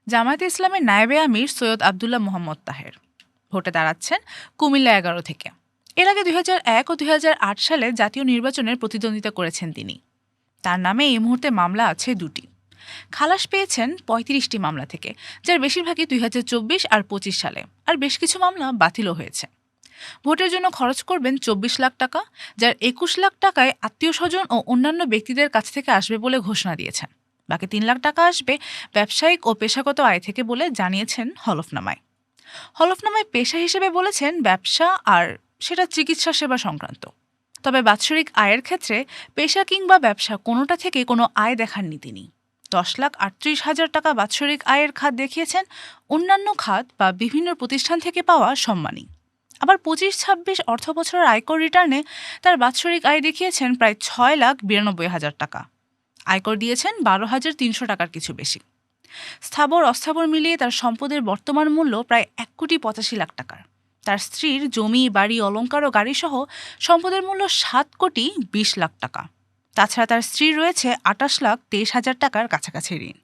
জামায়াতে ইসলামের নায়েবে আমির সৈয়দ আবদুল্লাহ মোহাম্মদ তাহের ভোটে দাঁড়াচ্ছেন কুমিল্লা ১১ থেকে। এর আগে ২০০১ ও ২০০৮ সালে জাতীয় নির্বাচনের প্রতিদ্বন্দ্বিতা করেছেন তিনি। তার নামে এই মুহূর্তে মামলা আছে দুটি। খালাস পেয়েছেন ৩৫টি মামলা থেকে, যার বেশিরভাগই ২০২৪ আর ২৫ সালে, আর বেশ কিছু মামলা বাতিলও হয়েছে। ভোটের জন্য খরচ করবেন ২৪ লাখ টাকা, যার ২১ লাখ টাকায় আত্মীয় স্বজন ও অন্যান্য ব্যক্তিদের কাছ থেকে আসবে বলে ঘোষণা দিয়েছেন। বাকি ৩ লাখ টাকা আসবে ব্যবসায়িক ও পেশাগত আয় থেকে বলে জানিয়েছেন হলফনামায়। হলফনামায় পেশা হিসেবে বলেছেন ব্যবসা, আর সেটা চিকিৎসা সেবা সংক্রান্ত। তবে বাৎসরিক আয়ের ক্ষেত্রে পেশা কিংবা ব্যবসা কোনোটা থেকে কোনো আয় দেখাননি তিনি। ১০,৩৮,০০০ টাকা বাৎসরিক আয়ের খাত দেখিয়েছেন অন্যান্য খাত বা বিভিন্ন প্রতিষ্ঠান থেকে পাওয়া সম্মানী। আবার ২৫-২৬ অর্থবছরের আয়কর রিটার্নে তার বাৎসরিক আয় দেখিয়েছেন প্রায় ৬,৯২,০০০ টাকা। আয়কর দিয়েছেন ১২,৩০০ টাকার কিছু বেশি। স্থাবর অস্থাবর মিলিয়ে তার সম্পদের বর্তমান মূল্য প্রায় ১,৮৫,০০,০০০ টাকার। তার স্ত্রীর জমি, বাড়ি, অলংকার ও গাড়িসহ সম্পদের মূল্য ৭,২০,০০,০০০ টাকা। তাছাড়া তার স্ত্রীর রয়েছে ২৮,২৩,০০০ টাকার কাছাকাছি ঋণ।